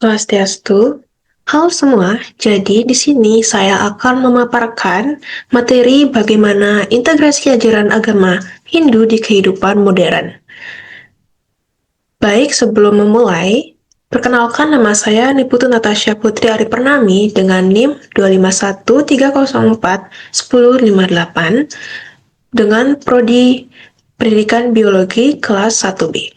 Swastiastu. Halo semua, jadi di sini saya akan memaparkan materi bagaimana integrasi ajaran agama Hindu di kehidupan modern. Baik, sebelum memulai, perkenalkan nama saya Niputu Natasha Putri Ari Pernami dengan NIM 25130410558 dengan Prodi Pendidikan Biologi kelas 1B.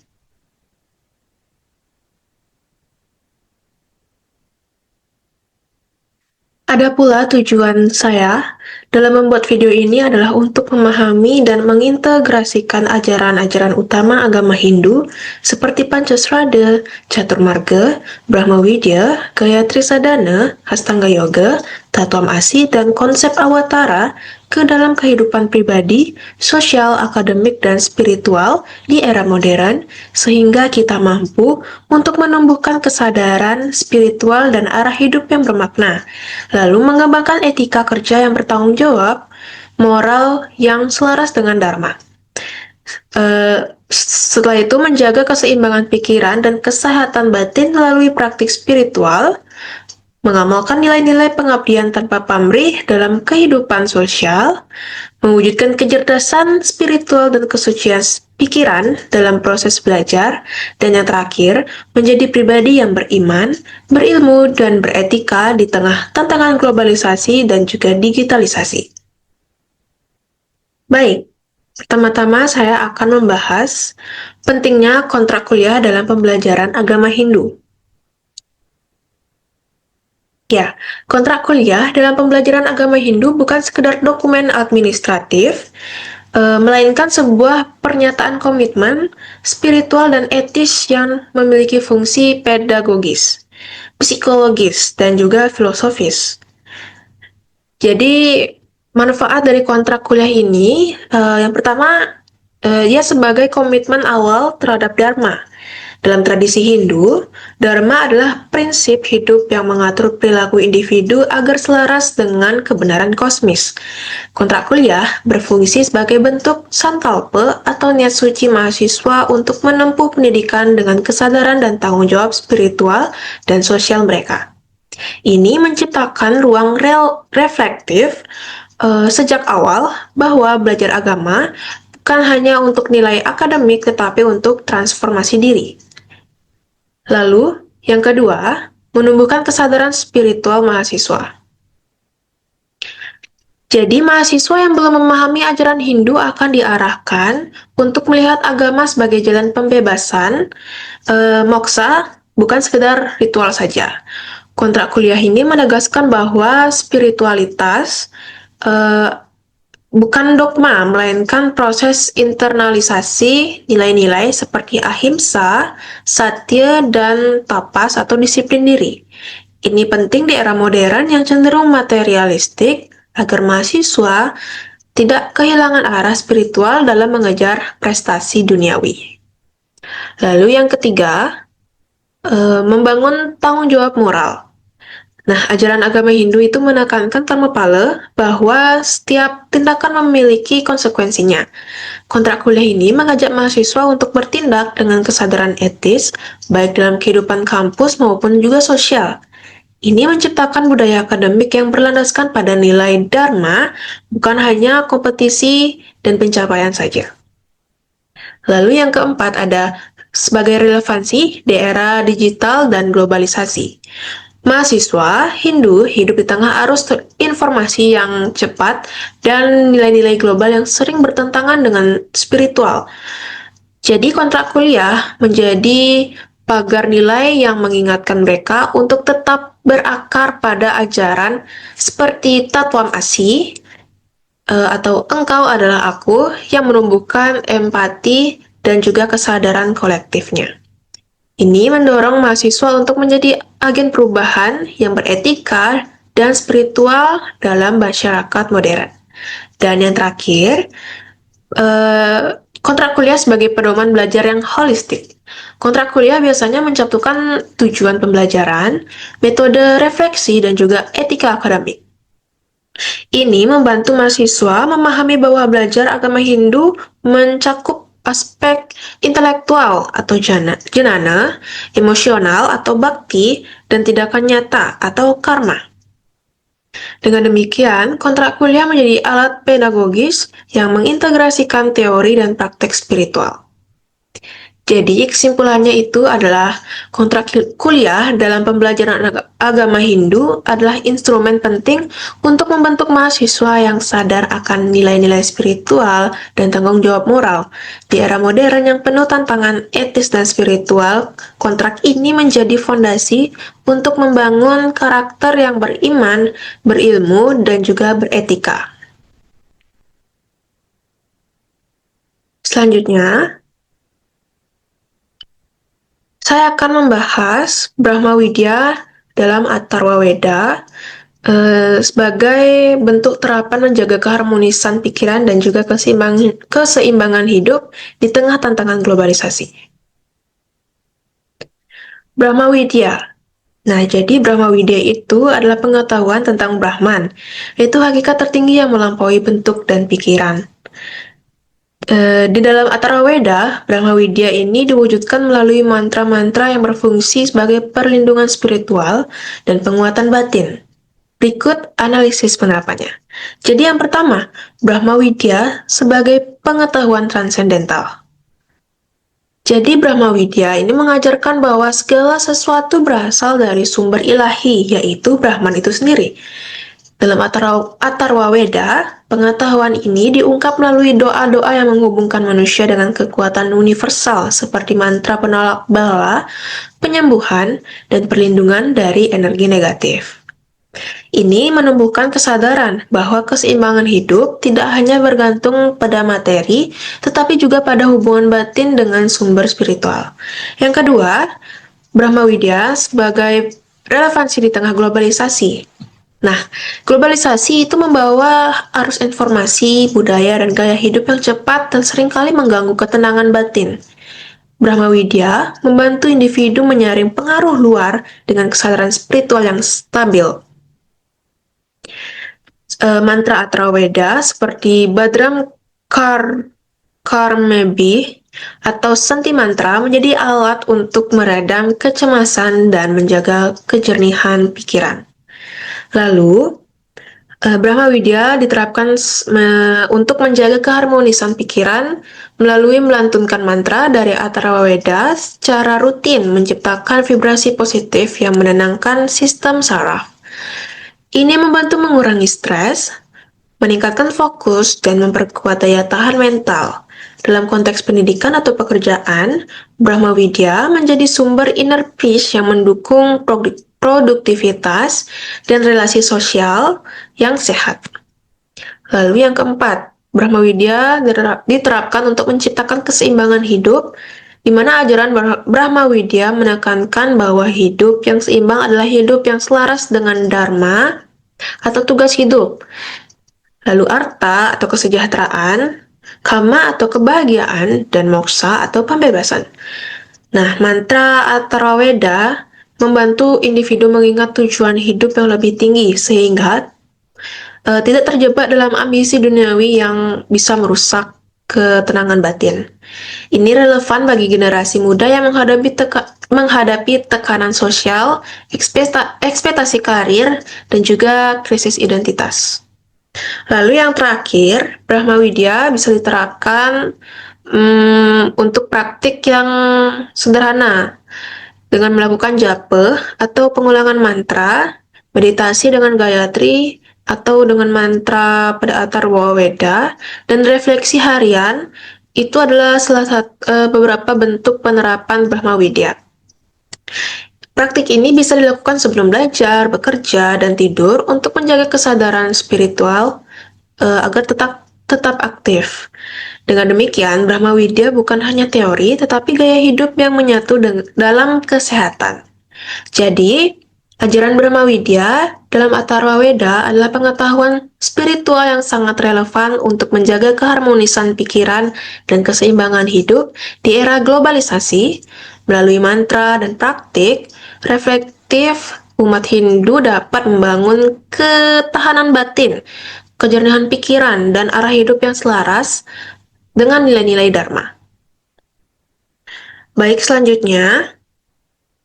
Ada pula tujuan saya dalam membuat video ini adalah untuk memahami dan mengintegrasikan ajaran-ajaran utama agama Hindu seperti Pancasrada, Caturmarga, Brahma Widya, Gayatri Sadhana, Hastanga Yoga, Tatwam Asi, dan konsep Awatara ke dalam kehidupan pribadi, sosial, akademik, dan spiritual di era modern, sehingga kita mampu untuk menumbuhkan kesadaran spiritual dan arah hidup yang bermakna, lalu mengembangkan etika kerja yang bertanggung jawab, moral yang selaras dengan Dharma. Setelah itu menjaga keseimbangan pikiran dan kesehatan batin melalui praktik spiritual, mengamalkan nilai-nilai pengabdian tanpa pamrih dalam kehidupan sosial, mewujudkan kecerdasan spiritual dan kesucian pikiran dalam proses belajar, dan yang terakhir, menjadi pribadi yang beriman, berilmu, dan beretika di tengah tantangan globalisasi dan juga digitalisasi. Baik, pertama-tama saya akan membahas pentingnya kontrak kuliah dalam pembelajaran agama Hindu. Ya, kontrak kuliah dalam pembelajaran agama Hindu bukan sekedar dokumen administratif, melainkan sebuah pernyataan komitmen spiritual dan etis yang memiliki fungsi pedagogis, psikologis, dan juga filosofis. Jadi, manfaat dari kontrak kuliah ini, yang pertama, ia sebagai komitmen awal terhadap Dharma. Dalam tradisi Hindu, Dharma adalah prinsip hidup yang mengatur perilaku individu agar selaras dengan kebenaran kosmis. Kontrak kuliah berfungsi sebagai bentuk sankalpa atau niat suci mahasiswa untuk menempuh pendidikan dengan kesadaran dan tanggung jawab spiritual dan sosial mereka. Ini menciptakan ruang reflektif sejak awal bahwa belajar agama bukan hanya untuk nilai akademik tetapi untuk transformasi diri. Lalu, yang kedua, menumbuhkan kesadaran spiritual mahasiswa. Jadi, mahasiswa yang belum memahami ajaran Hindu akan diarahkan untuk melihat agama sebagai jalan pembebasan, moksa, bukan sekedar ritual saja. Kontrak kuliah ini menegaskan bahwa spiritualitas bukan dogma, melainkan proses internalisasi nilai-nilai seperti ahimsa, satya, dan tapas atau disiplin diri. Ini penting di era modern yang cenderung materialistik agar mahasiswa tidak kehilangan arah spiritual dalam mengejar prestasi duniawi. Lalu yang ketiga, membangun tanggung jawab moral. Nah, ajaran agama Hindu itu menekankan Dharmapala bahwa setiap tindakan memiliki konsekuensinya. Kontrak kuliah ini mengajak mahasiswa untuk bertindak dengan kesadaran etis, baik dalam kehidupan kampus maupun juga sosial. Ini menciptakan budaya akademik yang berlandaskan pada nilai Dharma, bukan hanya kompetisi dan pencapaian saja. Lalu yang keempat ada sebagai relevansi di era digital dan globalisasi. Mahasiswa Hindu hidup di tengah arus informasi yang cepat dan nilai-nilai global yang sering bertentangan dengan spiritual. Jadi kontrak kuliah menjadi pagar nilai yang mengingatkan mereka untuk tetap berakar pada ajaran seperti Tatwam Asi, atau engkau adalah aku, yang menumbuhkan empati dan juga kesadaran kolektifnya. Ini mendorong mahasiswa untuk menjadi agen perubahan yang beretika dan spiritual dalam masyarakat modern. Dan yang terakhir, kontrak kuliah sebagai pedoman belajar yang holistik. Kontrak kuliah biasanya mencantumkan tujuan pembelajaran, metode refleksi, dan juga etika akademik. Ini membantu mahasiswa memahami bahwa belajar agama Hindu mencakup aspek intelektual atau jnana, emosional atau bakti, dan tindakan nyata atau karma. Dengan demikian, kontrak kuliah menjadi alat pedagogis yang mengintegrasikan teori dan praktek spiritual. Jadi, kesimpulannya itu adalah kontrak kuliah dalam pembelajaran agama Hindu adalah instrumen penting untuk membentuk mahasiswa yang sadar akan nilai-nilai spiritual dan tanggung jawab moral. Di era modern yang penuh tantangan etis dan spiritual, kontrak ini menjadi fondasi untuk membangun karakter yang beriman, berilmu, dan juga beretika. Selanjutnya, saya akan membahas Brahma Widya dalam Atharva Veda sebagai bentuk terapan menjaga keharmonisan pikiran dan juga keseimbangan hidup di tengah tantangan globalisasi. Brahma Widya. Nah, jadi Brahma Widya itu adalah pengetahuan tentang Brahman, yaitu hakikat tertinggi yang melampaui bentuk dan pikiran. Di dalam Atharva Veda, Brahma Widya ini diwujudkan melalui mantra-mantra yang berfungsi sebagai perlindungan spiritual dan penguatan batin. Berikut analisis penerapannya. Jadi yang pertama, Brahma Widya sebagai pengetahuan transendental. Jadi Brahma Widya ini mengajarkan bahwa segala sesuatu berasal dari sumber ilahi, yaitu Brahman itu sendiri. Dalam Atharva Veda, pengetahuan ini diungkap melalui doa-doa yang menghubungkan manusia dengan kekuatan universal seperti mantra penolak bala, penyembuhan, dan perlindungan dari energi negatif. Ini menumbuhkan kesadaran bahwa keseimbangan hidup tidak hanya bergantung pada materi, tetapi juga pada hubungan batin dengan sumber spiritual. Yang kedua, Brahma Widya sebagai relevansi di tengah globalisasi. Nah, globalisasi itu membawa arus informasi, budaya, dan gaya hidup yang cepat dan seringkali mengganggu ketenangan batin. Brahma Widya membantu individu menyaring pengaruh luar dengan kesadaran spiritual yang stabil. Mantra Atharva Veda seperti Badram Karmebi atau Santi Mantra menjadi alat untuk meredam kecemasan dan menjaga kejernihan pikiran. Lalu, Brahma Widya diterapkan untuk menjaga keharmonisan pikiran melalui melantunkan mantra dari Atharva Veda secara rutin menciptakan vibrasi positif yang menenangkan sistem saraf. Ini membantu mengurangi stres, meningkatkan fokus, dan memperkuat daya tahan mental. Dalam konteks pendidikan atau pekerjaan, Brahma Widya menjadi sumber inner peace yang mendukung produktivitas dan relasi sosial yang sehat. Lalu yang keempat, Brahma Widya diterapkan untuk menciptakan keseimbangan hidup, di mana ajaran Brahma Widya menekankan bahwa hidup yang seimbang adalah hidup yang selaras dengan dharma atau tugas hidup. Lalu arta atau kesejahteraan, kama atau kebahagiaan, dan moksa atau pembebasan. Nah, mantra Atharva Veda membantu individu mengingat tujuan hidup yang lebih tinggi sehingga tidak terjebak dalam ambisi duniawi yang bisa merusak ketenangan batin. Ini relevan bagi generasi muda yang menghadapi tekanan sosial, ekspektasi karir, dan juga krisis identitas. Lalu yang terakhir, Brahma Widya bisa diterapkan untuk praktik yang sederhana dengan melakukan japa atau pengulangan mantra, meditasi dengan Gayatri atau dengan mantra pada Atharva Veda, dan refleksi harian. Itu adalah beberapa bentuk penerapan Brahma Widya. Praktik ini bisa dilakukan sebelum belajar, bekerja, dan tidur untuk menjaga kesadaran spiritual agar tetap aktif. Dengan demikian, Brahma Widya bukan hanya teori, tetapi gaya hidup yang menyatu dalam kesehatan. Jadi, ajaran Brahma Widya dalam Atharva Veda adalah pengetahuan spiritual yang sangat relevan untuk menjaga keharmonisan pikiran dan keseimbangan hidup di era globalisasi. Melalui mantra dan praktik reflektif, umat Hindu dapat membangun ketahanan batin, kejernihan pikiran, dan arah hidup yang selaras dengan nilai-nilai Dharma. Baik, selanjutnya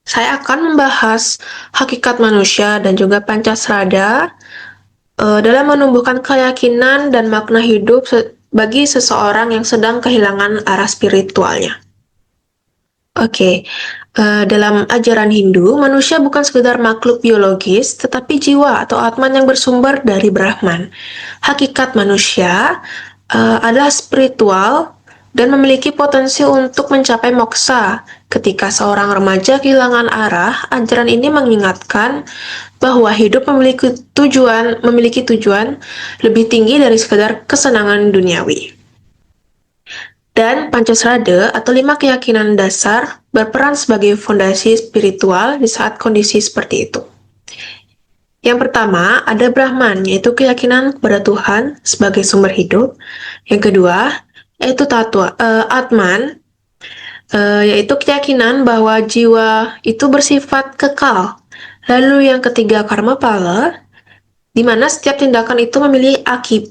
saya akan membahas hakikat manusia dan juga Pancasrada dalam menumbuhkan keyakinan dan makna hidup bagi seseorang yang sedang kehilangan arah spiritualnya. Oke, dalam ajaran Hindu, manusia bukan sekedar makhluk biologis, tetapi jiwa atau atman yang bersumber dari Brahman. Hakikat manusia adalah spiritual dan memiliki potensi untuk mencapai moksa. Ketika seorang remaja kehilangan arah, ajaran ini mengingatkan bahwa hidup memiliki tujuan lebih tinggi dari sekedar kesenangan duniawi. Dan Pancasrada atau 5 keyakinan dasar berperan sebagai fondasi spiritual di saat kondisi seperti itu. Yang pertama, ada Brahman, yaitu keyakinan kepada Tuhan sebagai sumber hidup. Yang kedua, yaitu Atman, yaitu keyakinan bahwa jiwa itu bersifat kekal. Lalu yang ketiga, Karma Pala, di mana setiap tindakan itu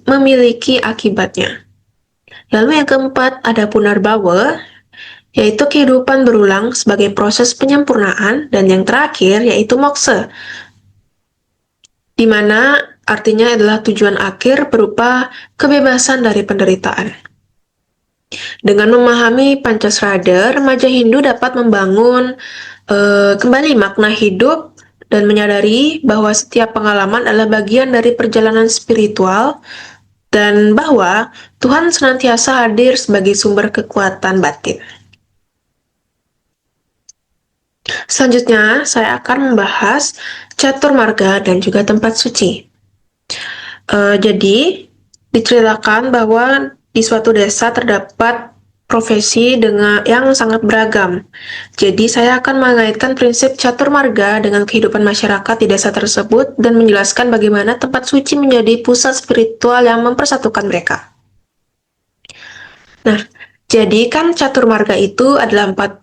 memiliki akibatnya. Lalu yang keempat ada Punarbawa, yaitu kehidupan berulang sebagai proses penyempurnaan, dan yang terakhir yaitu Moksa, di mana artinya adalah tujuan akhir berupa kebebasan dari penderitaan. Dengan memahami Pancasrada, remaja Hindu dapat membangun kembali makna hidup dan menyadari bahwa setiap pengalaman adalah bagian dari perjalanan spiritual dan bahwa Tuhan senantiasa hadir sebagai sumber kekuatan batin. Selanjutnya, saya akan membahas catur marga dan juga tempat suci. Jadi, diceritakan bahwa di suatu desa terdapat profesi yang sangat beragam. Jadi, saya akan mengaitkan prinsip catur marga dengan kehidupan masyarakat di desa tersebut dan menjelaskan bagaimana tempat suci menjadi pusat spiritual yang mempersatukan mereka. Nah, jadi kan catur marga itu adalah 4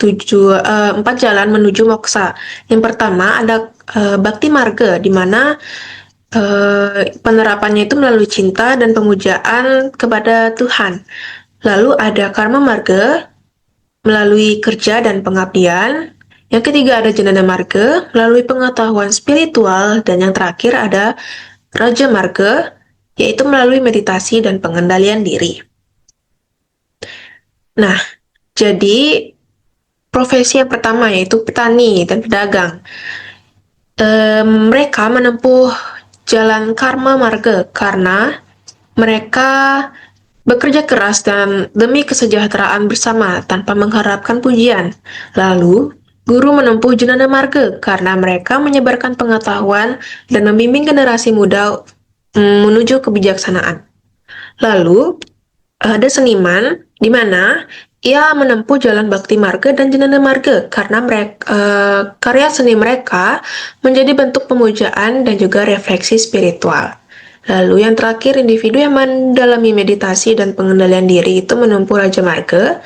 jalan menuju moksa. Yang pertama ada bakti marga, di mana penerapannya itu melalui cinta dan pemujaan kepada Tuhan. Lalu ada karma marga, melalui kerja dan pengabdian. Yang ketiga ada jnana marga, melalui pengetahuan spiritual. Dan yang terakhir ada raja marga, yaitu melalui meditasi dan pengendalian diri. Nah, jadi profesi yang pertama yaitu petani dan pedagang. Mereka menempuh jalan karma marga karena mereka bekerja keras dan demi kesejahteraan bersama tanpa mengharapkan pujian. Lalu, guru menempuh jnana marga karena mereka menyebarkan pengetahuan dan membimbing generasi muda menuju kebijaksanaan. Lalu, ada seniman di mana ia menempuh jalan bakti marga dan jnana marga karena karya seni mereka menjadi bentuk pemujaan dan juga refleksi spiritual. Lalu yang terakhir, individu yang mendalami meditasi dan pengendalian diri itu menempuh raja marga,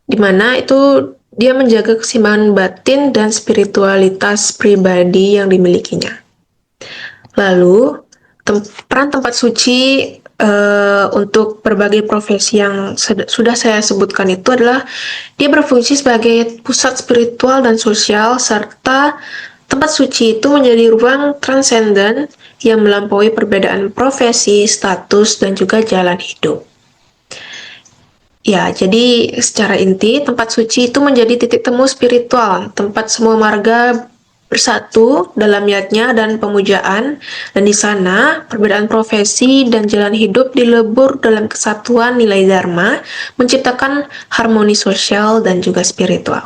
di mana itu dia menjaga keseimbangan batin dan spiritualitas pribadi yang dimilikinya. Lalu peran tempat suci untuk berbagai profesi yang sudah saya sebutkan itu adalah dia berfungsi sebagai pusat spiritual dan sosial, serta tempat suci itu menjadi ruang transenden yang melampaui perbedaan profesi, status, dan juga jalan hidup. Ya, jadi secara inti, tempat suci itu menjadi titik temu spiritual, tempat semua marga bersatu dalam niatnya dan pemujaan, dan di sana perbedaan profesi dan jalan hidup dilebur dalam kesatuan nilai dharma, menciptakan harmoni sosial dan juga spiritual.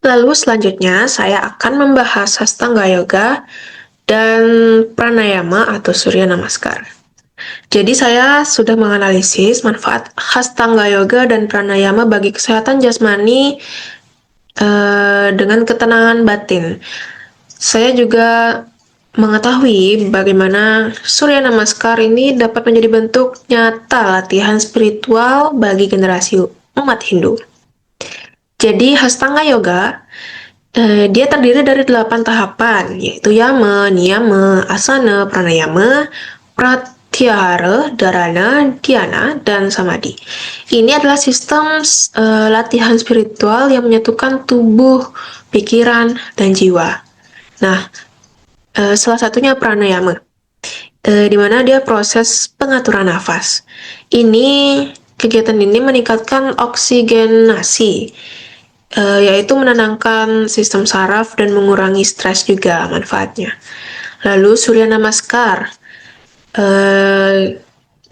Lalu selanjutnya saya akan membahas Hastanga Yoga dan Pranayama atau Surya Namaskar. Jadi saya sudah menganalisis manfaat Hastanga Yoga dan Pranayama bagi kesehatan jasmani dengan ketenangan batin. Saya juga mengetahui bagaimana Surya Namaskar ini dapat menjadi bentuk nyata latihan spiritual bagi generasi umat Hindu. Jadi Hastanga Yoga dia terdiri dari 8 tahapan, yaitu yama, niyama, asana, pranayama, pratyahara, Dhyana, Dharana, Dhyana, dan Samadhi. Ini adalah sistem latihan spiritual yang menyatukan tubuh, pikiran, dan jiwa. Nah, salah satunya pranayama, di mana dia proses pengaturan nafas. Kegiatan ini meningkatkan oksigenasi, yaitu menenangkan sistem saraf dan mengurangi stres juga manfaatnya. Lalu Surya Namaskar,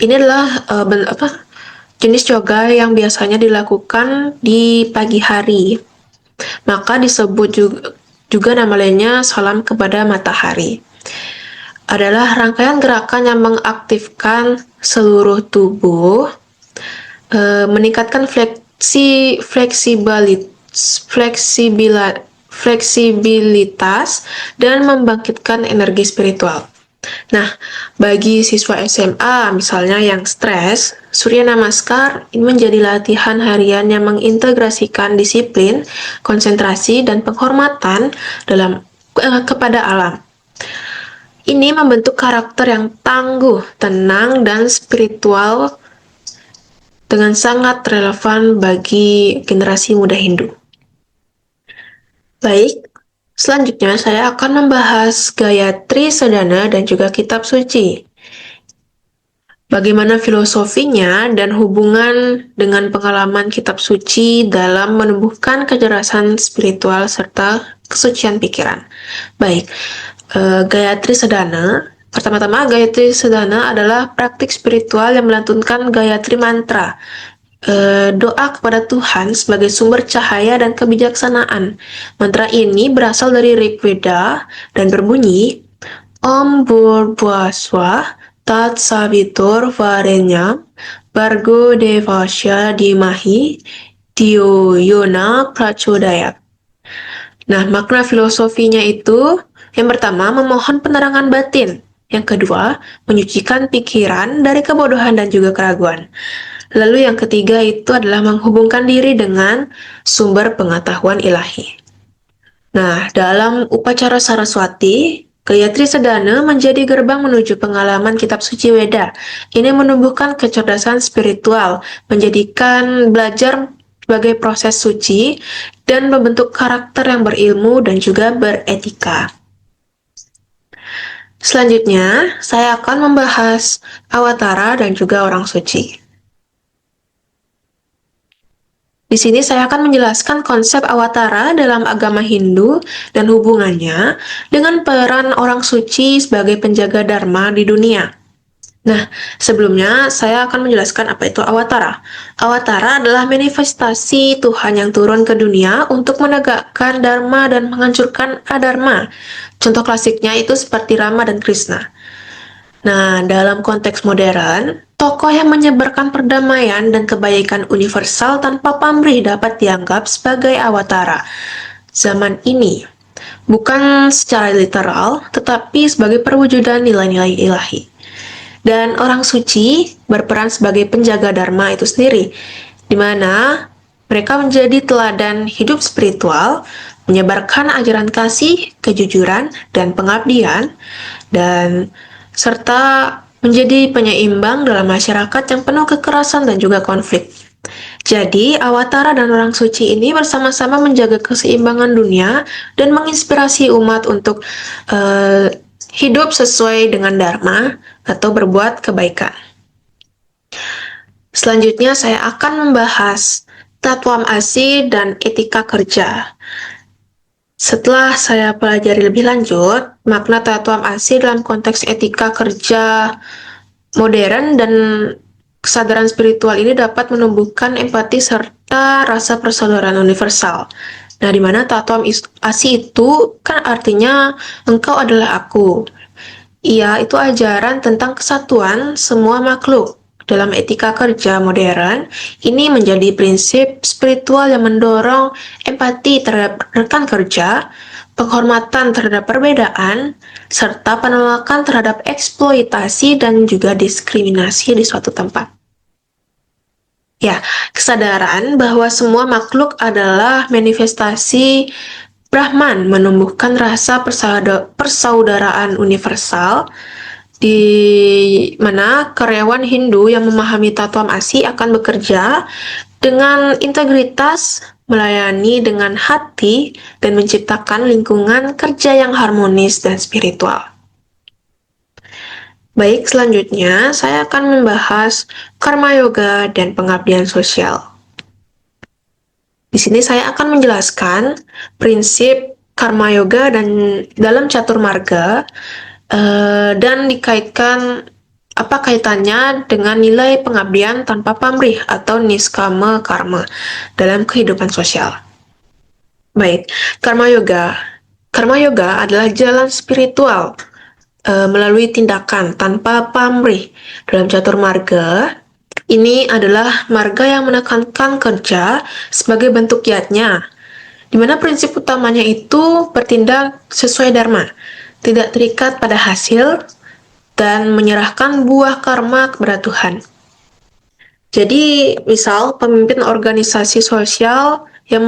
ini adalah jenis yoga yang biasanya dilakukan di pagi hari. Maka disebut juga nama lainnya salam kepada matahari. Adalah rangkaian gerakan yang mengaktifkan seluruh tubuh, meningkatkan fleksibilitas, dan membangkitkan energi spiritual. Nah, bagi siswa SMA misalnya yang stres, Surya Namaskar ini menjadi latihan harian yang mengintegrasikan disiplin, konsentrasi, dan penghormatan kepada alam. Ini membentuk karakter yang tangguh, tenang, dan spiritual dengan sangat relevan bagi generasi muda Hindu. Baik, selanjutnya saya akan membahas Gayatri Sadhana dan juga kitab suci. Bagaimana filosofinya dan hubungan dengan pengalaman kitab suci dalam menumbuhkan kecerdasan spiritual serta kesucian pikiran. Baik, Gayatri Sadhana. Pertama-tama, Gayatri Sadhana adalah praktik spiritual yang melantunkan Gayatri Mantra, doa kepada Tuhan sebagai sumber cahaya dan kebijaksanaan. Mantra ini berasal dari Rig Veda dan berbunyi Om Bhurvaswah Tat Savitur Varenyam Bargo Devasya Dimahi Dhyo Yona Prachodayat. Nah, makna filosofinya itu, yang pertama, memohon penerangan batin. Yang kedua, menyucikan pikiran dari kebodohan dan juga keraguan. Lalu yang ketiga itu adalah menghubungkan diri dengan sumber pengetahuan ilahi. Nah, dalam upacara Saraswati, Gayatri Sadhana menjadi gerbang menuju pengalaman kitab suci Weda. Ini menumbuhkan kecerdasan spiritual, menjadikan belajar sebagai proses suci, dan membentuk karakter yang berilmu dan juga beretika. Selanjutnya, saya akan membahas awatara dan juga orang suci. Di sini saya akan menjelaskan konsep awatara dalam agama Hindu dan hubungannya dengan peran orang suci sebagai penjaga dharma di dunia. Nah, sebelumnya saya akan menjelaskan apa itu awatara. Awatara adalah manifestasi Tuhan yang turun ke dunia untuk menegakkan dharma dan menghancurkan adharma. Contoh klasiknya itu seperti Rama dan Krishna. Nah, dalam konteks modern, tokoh yang menyebarkan perdamaian dan kebaikan universal tanpa pamrih dapat dianggap sebagai awatara zaman ini, bukan secara literal, tetapi sebagai perwujudan nilai-nilai ilahi. Dan orang suci berperan sebagai penjaga dharma itu sendiri, di mana mereka menjadi teladan hidup spiritual, menyebarkan ajaran kasih, kejujuran, dan pengabdian, dan serta menjadi penyeimbang dalam masyarakat yang penuh kekerasan dan juga konflik. Jadi, awatara dan orang suci ini bersama-sama menjaga keseimbangan dunia dan menginspirasi umat untuk hidup sesuai dengan dharma atau berbuat kebaikan. Selanjutnya, saya akan membahas Tatwam Asi dan etika kerja. Setelah saya pelajari lebih lanjut, makna Tatwam Asi dalam konteks etika kerja modern dan kesadaran spiritual ini dapat menumbuhkan empati serta rasa persaudaraan universal. Nah, di mana Tatwam Asi itu kan artinya engkau adalah aku. Ia itu ajaran tentang kesatuan semua makhluk. Dalam etika kerja modern, ini menjadi prinsip spiritual yang mendorong empati terhadap rekan kerja, penghormatan terhadap perbedaan, serta penolakan terhadap eksploitasi dan juga diskriminasi di suatu tempat. Ya, kesadaran bahwa semua makhluk adalah manifestasi Brahman menumbuhkan rasa persaudaraan universal di mana karyawan Hindu yang memahami Tatwamasi akan bekerja dengan integritas, melayani dengan hati, dan menciptakan lingkungan kerja yang harmonis dan spiritual. Baik, selanjutnya saya akan membahas karma yoga dan pengabdian sosial. Di sini saya akan menjelaskan prinsip karma yoga dan dalam catur marga dan dikaitkan apa kaitannya dengan nilai pengabdian tanpa pamrih atau niskama karma dalam kehidupan sosial. Baik, karma yoga. Karma yoga adalah jalan spiritual melalui tindakan tanpa pamrih. Dalam catur marga, ini adalah marga yang menekankan kerja sebagai bentuk yatnya, di mana prinsip utamanya itu bertindak sesuai dharma, tidak terikat pada hasil, dan menyerahkan buah karma kepada Tuhan. Jadi, misal pemimpin organisasi sosial yang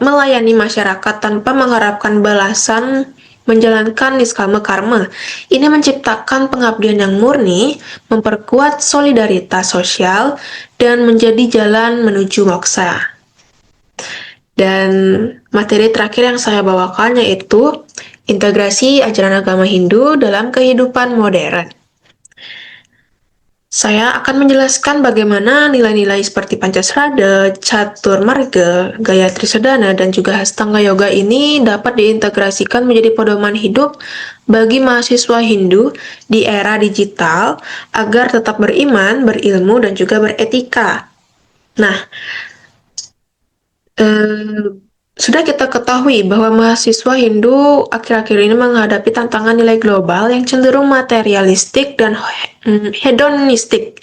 melayani masyarakat tanpa mengharapkan balasan menjalankan niskama karma. Ini menciptakan pengabdian yang murni, memperkuat solidaritas sosial, dan menjadi jalan menuju moksa. Dan materi terakhir yang saya bawakan yaitu integrasi ajaran agama Hindu dalam kehidupan modern. Saya akan menjelaskan bagaimana nilai-nilai seperti Pancasrada, Catur Marga, Gayatri Sadana, dan juga Hastanga Yoga ini dapat diintegrasikan menjadi pedoman hidup bagi mahasiswa Hindu di era digital agar tetap beriman, berilmu, dan juga beretika. Nah, sudah kita ketahui bahwa mahasiswa Hindu akhir-akhir ini menghadapi tantangan nilai global yang cenderung materialistik dan hedonistik.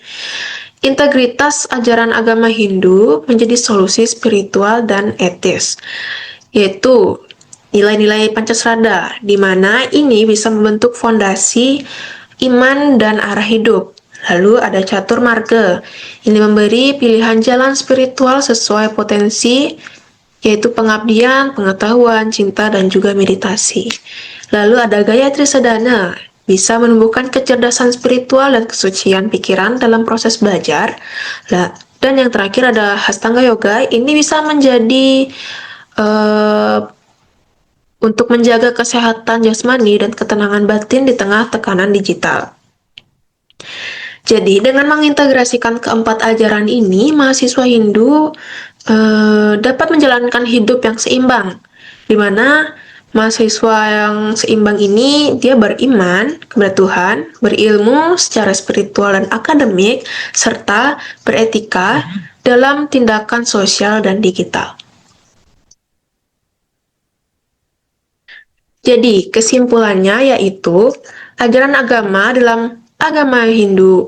Integritas ajaran agama Hindu menjadi solusi spiritual dan etis, yaitu nilai-nilai Pancasrada, di mana ini bisa membentuk fondasi iman dan arah hidup. Lalu ada Catur Marga, ini memberi pilihan jalan spiritual sesuai potensi, yaitu pengabdian, pengetahuan, cinta, dan juga meditasi. Lalu ada Gayatri Sadana, bisa menumbuhkan kecerdasan spiritual dan kesucian pikiran dalam proses belajar. Dan yang terakhir ada Hastanga Yoga, ini bisa menjadi untuk menjaga kesehatan jasmani dan ketenangan batin di tengah tekanan digital. Jadi, dengan mengintegrasikan keempat ajaran ini, mahasiswa Hindu dapat menjalankan hidup yang seimbang, di mana mahasiswa yang seimbang ini dia beriman kepada Tuhan, berilmu secara spiritual dan akademik, serta beretika dalam tindakan sosial dan digital. Jadi, kesimpulannya yaitu ajaran agama dalam agama Hindu,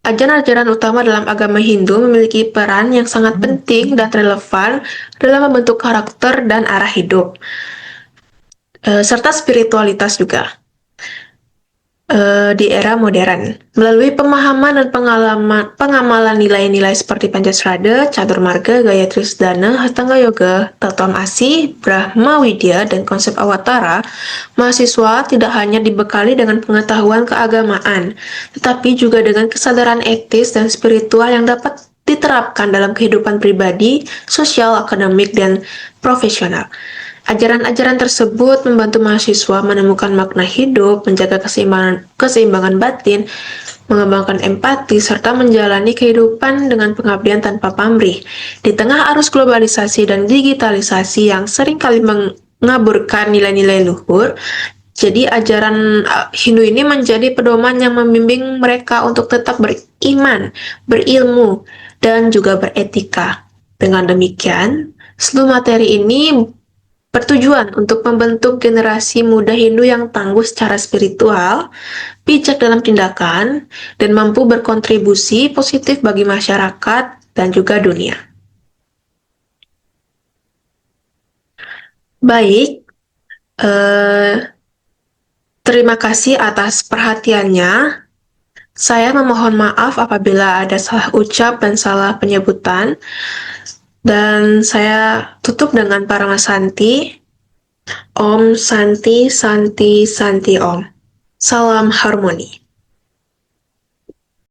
ajaran-ajaran utama dalam agama Hindu memiliki peran yang sangat penting dan relevan dalam membentuk karakter dan arah hidup, serta spiritualitas juga di era modern. Melalui pemahaman dan pengamalan nilai-nilai seperti Pancasrada, Catur Marga, Gayatri Sadana, Hastanga Yoga, Tatwamasi, Brahma Widya, dan konsep Awatara, mahasiswa tidak hanya dibekali dengan pengetahuan keagamaan, tetapi juga dengan kesadaran etis dan spiritual yang dapat diterapkan dalam kehidupan pribadi, sosial, akademik, dan profesional. Ajaran-ajaran tersebut membantu mahasiswa menemukan makna hidup, menjaga keseimbangan batin, mengembangkan empati, serta menjalani kehidupan dengan pengabdian tanpa pamrih. Di tengah arus globalisasi dan digitalisasi yang seringkali mengaburkan nilai-nilai luhur, jadi ajaran Hindu ini menjadi pedoman yang membimbing mereka untuk tetap beriman, berilmu, dan juga beretika. Dengan demikian, seluruh materi ini bertujuan untuk membentuk generasi muda Hindu yang tangguh secara spiritual, bijak dalam tindakan, dan mampu berkontribusi positif bagi masyarakat dan juga dunia. Baik, terima kasih atas perhatiannya. Saya memohon maaf apabila ada salah ucap dan salah penyebutan. Dan saya tutup dengan Paramasanti. Om Santi Santi Santi Om. Salam harmoni.